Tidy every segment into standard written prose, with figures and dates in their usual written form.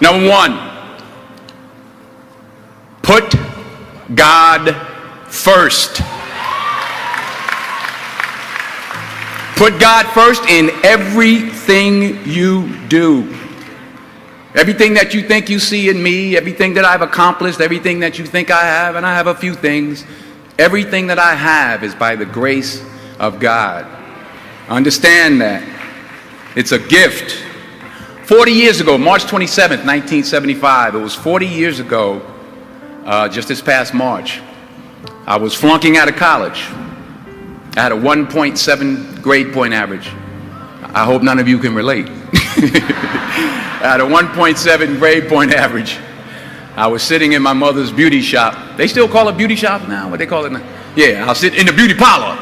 Number one, put God first. Put God first in everything you do. Everything that you think you see in me, everything that I've accomplished, everything that you think I have, and I have a few things, everything that I have is by the grace of God. Understand that. It's a gift. 40 years ago, March 27th, 1975, it was 40 years ago, just this past March, I was flunking out of college. I had a 1.7 grade point average. I hope none of you can relate. I had a 1.7 grade point average. I was sitting in my mother's beauty shop. They still call it beauty shop now? What they call it now? Yeah, I'll sit in the beauty parlor.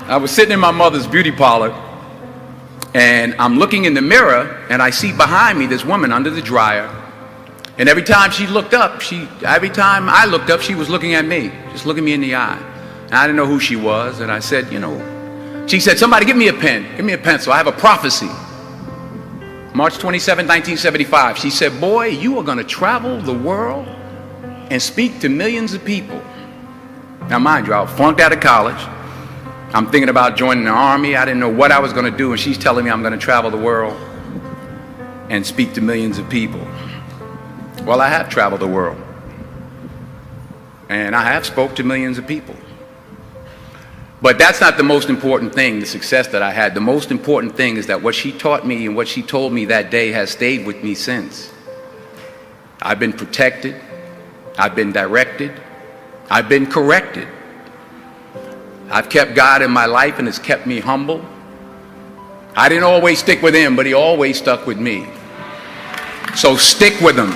I was sitting in my mother's beauty parlor, and I'm looking in the mirror, and I see behind me this woman under the dryer. And every time she looked up, every time I looked up, she was looking at me, just looking me in the eye. And I didn't know who she was, and I said, she said, somebody give me a pen, give me a pencil, I have a prophecy. March 27, 1975, she said, boy, you are going to travel the world and speak to millions of people. Now mind you, I was flunked out of college. I'm thinking about joining the army. I didn't know what I was going to do, and she's telling me I'm going to travel the world and speak to millions of people. Well, I have traveled the world, and I have spoke to millions of people. But that's not the most important thing, the success that I had. The most important thing is that what she taught me and what she told me that day has stayed with me since. I've been protected. I've been directed. I've been corrected. I've kept God in my life, and it's kept me humble. I didn't always stick with him, but he always stuck with me. So stick with him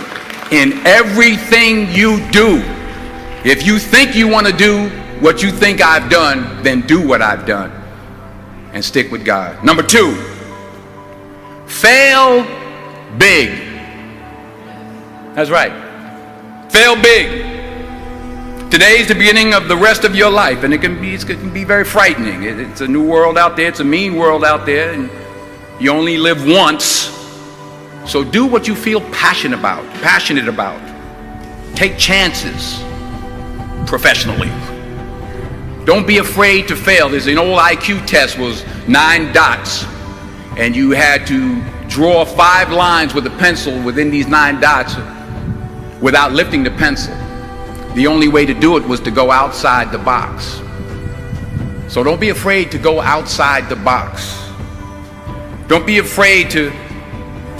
in everything you do. If you think you want to do what you think I've done, then do what I've done and stick with God. Number two, fail big. That's right. Fail big. Today's the beginning of the rest of your life, and it can be very frightening. It's a new world out there. It's a mean world out there, and you only live once. So do what you feel passionate about. Take chances professionally. Don't be afraid to fail. There's an old IQ test, was 9 dots, and you had to draw 5 lines with a pencil within these 9 dots without lifting the pencil. The only way to do it was to go outside the box. So don't be afraid to go outside the box. Don't be afraid to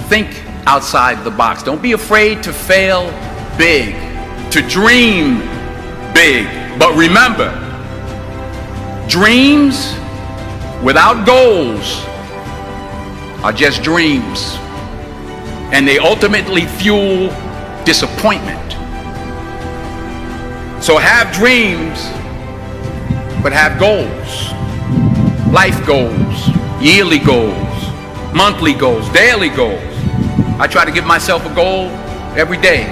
think outside the box. Don't be afraid to fail big, to dream big. But remember, dreams without goals are just dreams, and they ultimately fuel disappointment. So have dreams, but have goals. Life goals, yearly goals, monthly goals, daily goals. I try to give myself a goal every day.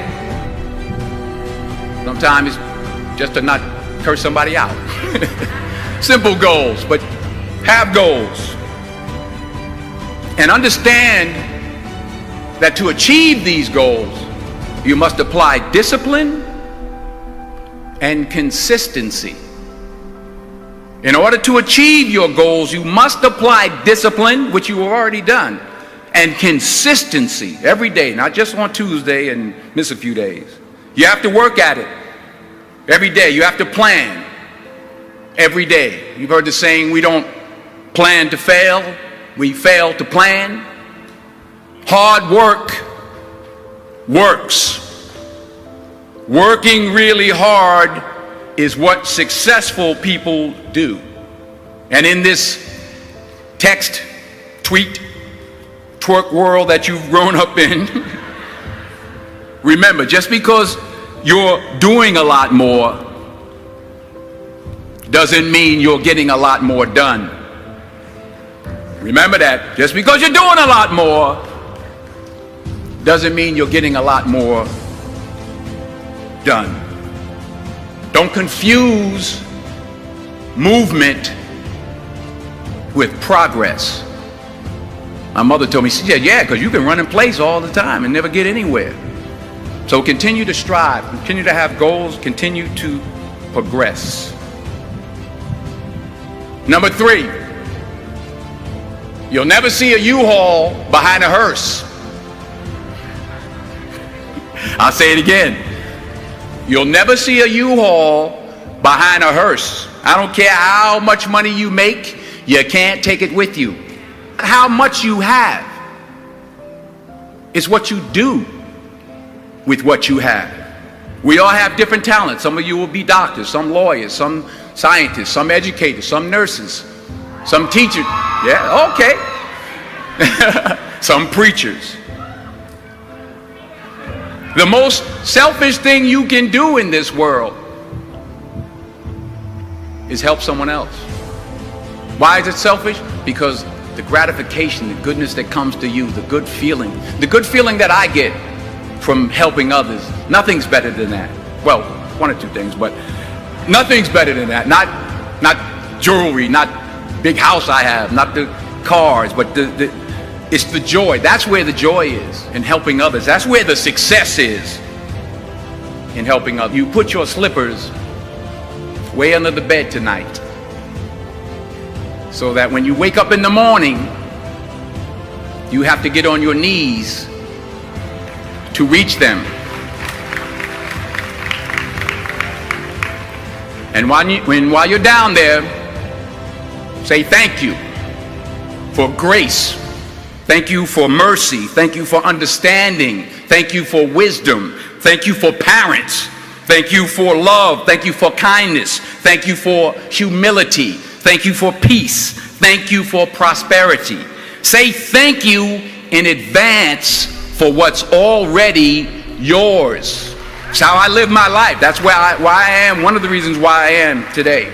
Sometimes it's just to not curse somebody out. Simple goals, but have goals. And understand that to achieve these goals, you must apply discipline and consistency. In order to achieve your goals, you must apply discipline, which you have already done, and consistency every day, not just on Tuesday and miss a few days. You have to work at it every day. You have to plan every day. You've heard the saying, we don't plan to fail, we fail to plan. Hard work works. Working really hard is what successful people do. And in this text, tweet, twerk world that you've grown up in, remember, just because you're doing a lot more doesn't mean you're getting a lot more done. Remember that. Just because you're doing a lot more doesn't mean you're getting a lot more done. Don't confuse movement with progress. My mother told me, she said, yeah, because you can run in place all the time and never get anywhere. So continue to strive, continue to have goals, continue to progress. Number 3, you'll never see a U-Haul behind a hearse. I'll say it again. You'll never see a U-Haul behind a hearse. I don't care how much money you make, you can't take it with you. How much you have is what you do with what you have. We all have different talents. Some of you will be doctors, some lawyers, some scientists, some educators, some nurses, some teachers. Yeah, okay. Some preachers. The most selfish thing you can do in this world is help someone else. Why is it selfish? Because the gratification, the goodness that comes to you, the good feeling that I get from helping others, nothing's better than that. Well, one or two things, but nothing's better than that. Not jewelry, not big house I have, not the cars, but it's the joy. That's where the joy is, in helping others. That's where the success is, in helping others. You put your slippers way under the bed tonight, so that when you wake up in the morning, you have to get on your knees to reach them. And while you're down there, say thank you for grace. Thank you for mercy. Thank you for understanding. Thank you for wisdom. Thank you for parents. Thank you for love. Thank you for kindness. Thank you for humility. Thank you for peace. Thank you for prosperity. Say thank you in advance for what's already yours. It's how I live my life. That's why I am, one of the reasons why I am today.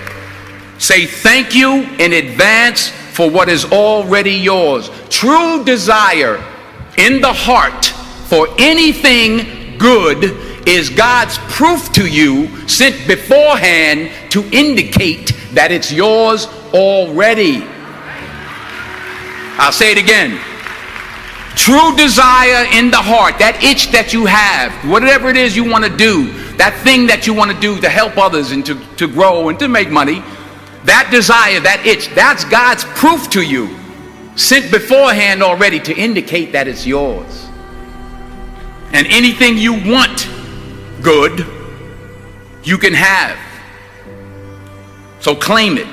Say thank you in advance for what is already yours. True desire in the heart for anything good is God's proof to you, sent beforehand to indicate that it's yours already. I'll say it again. True desire in the heart, that itch that you have, whatever it is you want to do, that thing that you want to do to help others and to grow and to make money, that desire, that itch, that's God's proof to you, sent beforehand already to indicate that it's yours. And anything you want good, you can have. So claim it.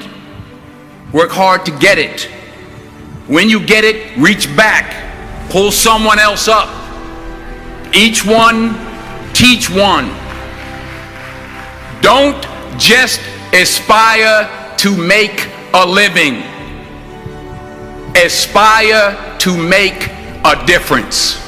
Work hard to get it. When you get it, reach back. Pull someone else up. Each one, teach one. Don't just aspire to make a living. Aspire to make a difference.